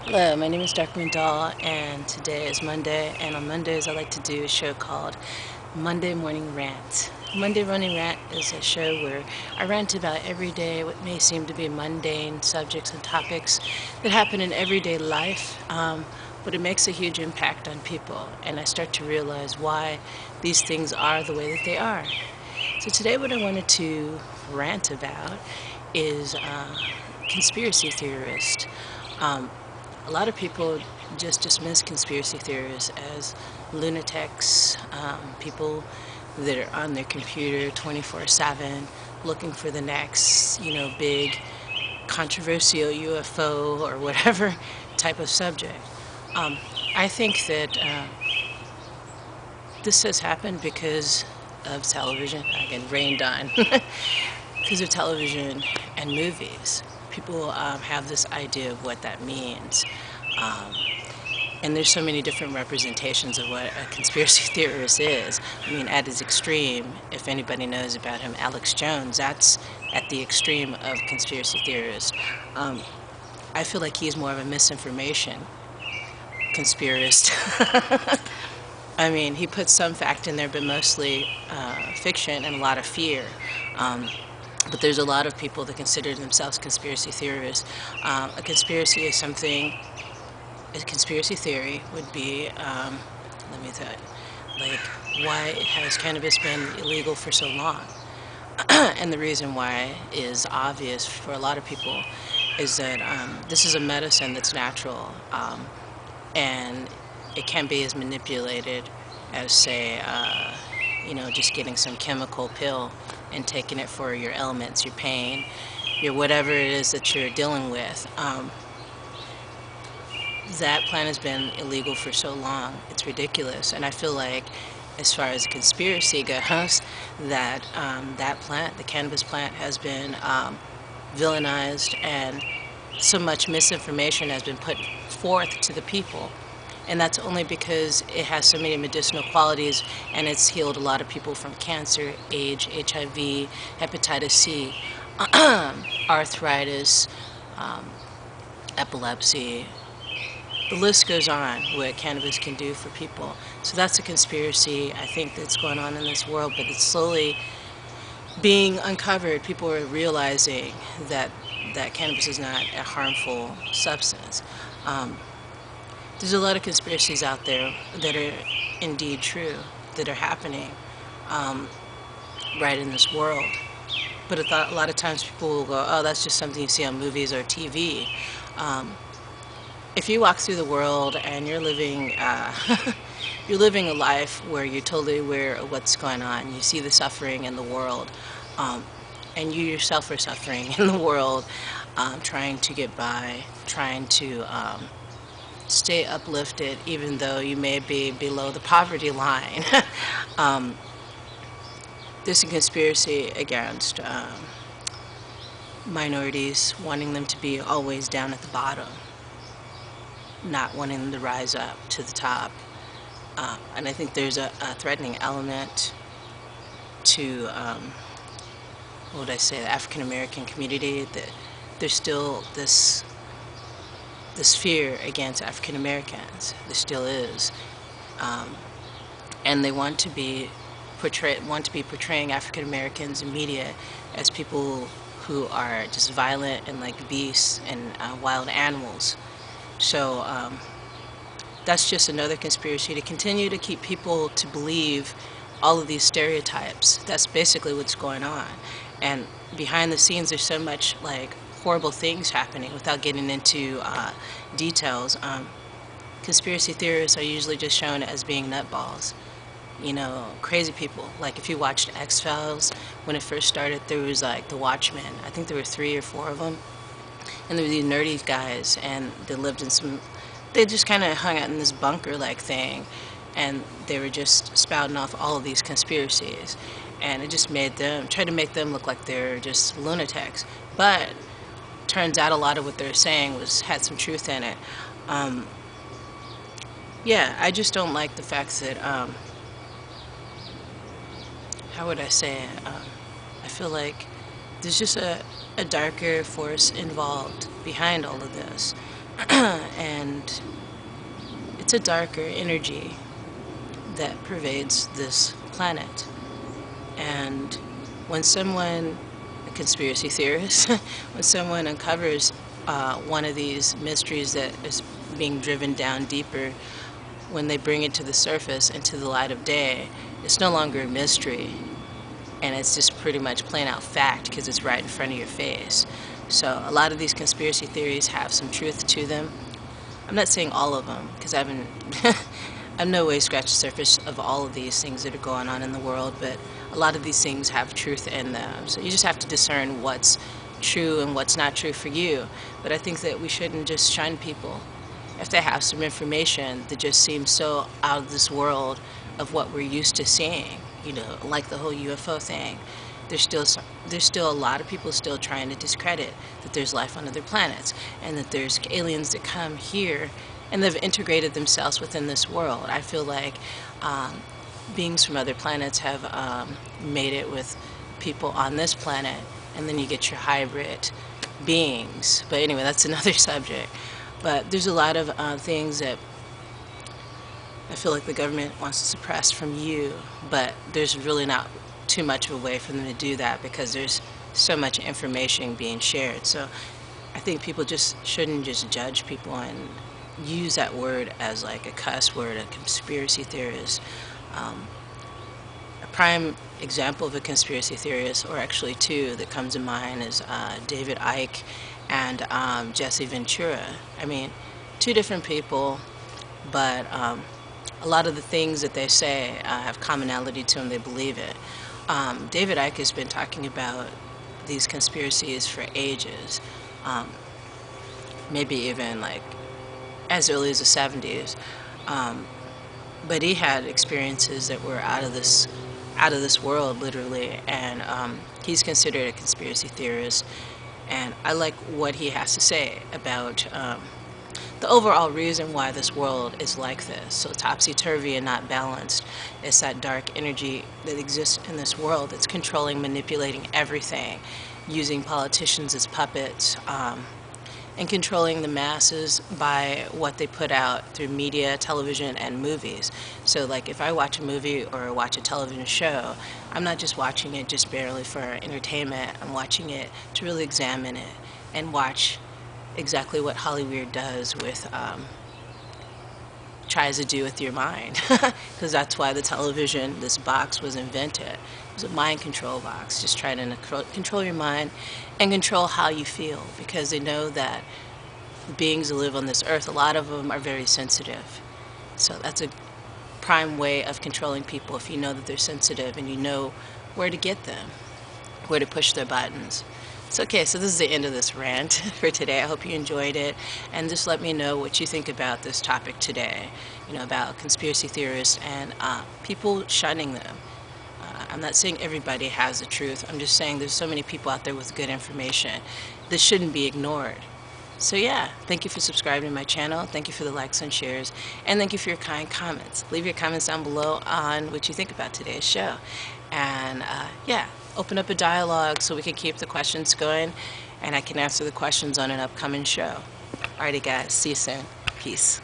Hello, my name is Darkmoon Doll, and today is Monday, and on Mondays I like to do a show called Monday Morning Rant. Monday Morning Rant is a show where I rant about everyday, what may seem to be mundane subjects and topics that happen in everyday life, but it makes a huge impact on people, and I start to realize why these things are the way that they are. So today what I wanted to rant about is conspiracy theorists. Um, a lot of people just dismiss conspiracy theorists as lunatics, people that are on their computer 24/7 looking for the next, big controversial UFO or whatever type of subject. Um, I think that this has happened because of television. I get rained on. Because of television and movies. People have this idea of what that means. Um, and there's so many different representations of what a conspiracy theorist is. I mean, at his extreme, if anybody knows about him, Alex Jones, that's at the extreme of conspiracy theorist. I feel like he's more of a misinformation conspiracist. I mean, he puts some fact in there, but mostly fiction and a lot of fear. But there's a lot of people that consider themselves conspiracy theorists. A conspiracy is something, a conspiracy theory would be, let me tell you, like, why has cannabis been illegal for so long? And the reason why is obvious for a lot of people is that this is a medicine that's natural, and it can be as manipulated as, say, just getting some chemical pill and taking it for your ailments, your pain, your whatever it is that you're dealing with. That plant has been illegal for so long. It's ridiculous. And I feel like, as far as conspiracy goes, that that plant, the cannabis plant, has been villainized, and so much misinformation has been put forth to the people. And that's only because it has so many medicinal qualities, and it's healed a lot of people from cancer, AIDS, HIV, hepatitis C, arthritis, epilepsy. The list goes on what cannabis can do for people. So that's a conspiracy, I think, that's going on in this world, but it's slowly being uncovered. People are realizing that cannabis is not a harmful substance. There's a lot of conspiracies out there that are indeed true, that are happening right in this world. But a lot of times people will go, oh, that's just something you see on movies or TV. If you walk through the world and you're living, you're living a life where you're totally aware of what's going on, you see the suffering in the world, and you yourself are suffering in the world, trying to get by, trying to stay uplifted, even though you may be below the poverty line. There's a conspiracy against minorities, wanting them to be always down at the bottom, not wanting them to rise up to the top. And I think there's a threatening element to, what would I say, the African American community, that there's still this fear against African Americans. There still is, and they want to be portraying African Americans in media as people who are just violent and like beasts and wild animals. So that's just another conspiracy to continue to keep people to believe all of these stereotypes. That's basically what's going on. And behind the scenes, there's so much like horrible things happening without getting into details. Conspiracy theorists are usually just shown as being nutballs, crazy people. Like if you watched X-Files, when it first started, there was like the Watchmen. I think there were 3 or 4 of them. And there were these nerdy guys, and they just kind of hung out in this bunker-like thing, and they were just spouting off all of these conspiracies. And it just tried to make them look like they're just lunatics. But turns out a lot of what they're saying had some truth in it. Yeah, I just don't like the fact that, how would I say it? I feel like there's just a darker force involved behind all of this. And it's a darker energy that pervades this planet. And when someone, a conspiracy theorist, when someone uncovers one of these mysteries that is being driven down deeper, when they bring it to the surface into the light of day, it's no longer a mystery, and it's just pretty much plain out fact because it's right in front of your face. So a lot of these conspiracy theories have some truth to them. I'm not saying all of them because I haven't I've no way scratched the surface of all of these things that are going on in the world, but a lot of these things have truth in them. So you just have to discern what's true and what's not true for you. But I think that we shouldn't just shun people if they have some information that just seems so out of this world of what we're used to seeing, you know, like the whole UFO thing. There's still a lot of people still trying to discredit that there's life on other planets and that there's aliens that come here and they've integrated themselves within this world. I feel like beings from other planets have made it with people on this planet, and then you get your hybrid beings. But anyway, that's another subject. But there's a lot of things that I feel like the government wants to suppress from you, but there's really not too much of a way for them to do that because there's so much information being shared. So I think people just shouldn't just judge people and use that word as like a cuss word, a conspiracy theorist. A prime example of a conspiracy theorist, or actually two that comes to mind, is David Icke and Jesse Ventura. I mean, two different people, but a lot of the things that they say have commonality to them. They believe it. David Icke has been talking about these conspiracies for ages, maybe even like as early as the 70s. But he had experiences that were out of this world, literally, and he's considered a conspiracy theorist. And I like what he has to say about the overall reason why this world is like this, so topsy-turvy and not balanced. It's that dark energy that exists in this world that's controlling, manipulating everything, using politicians as puppets, and controlling the masses by what they put out through media, television, and movies. So like if I watch a movie or watch a television show, I'm not just watching it just barely for entertainment. I'm watching it to really examine it and watch exactly what Hollywood does with, tries to do with your mind. Because that's why the television, this box, was invented. It was a mind control box, just trying to control your mind and control how you feel, because they know that beings that live on this earth, a lot of them are very sensitive. So that's a prime way of controlling people, if you know that they're sensitive and you know where to get them, where to push their buttons. So okay, so this is the end of this rant for today. I hope you enjoyed it, and just let me know what you think about this topic today, you know, about conspiracy theorists and people shunning them. I'm not saying everybody has the truth. I'm just saying there's so many people out there with good information that shouldn't be ignored. So yeah, thank you for subscribing to my channel. Thank you for the likes and shares, and thank you for your kind comments. Leave your comments down below on what you think about today's show. And yeah, open up a dialogue so we can keep the questions going, and I can answer the questions on an upcoming show. Alrighty guys, see you soon. Peace.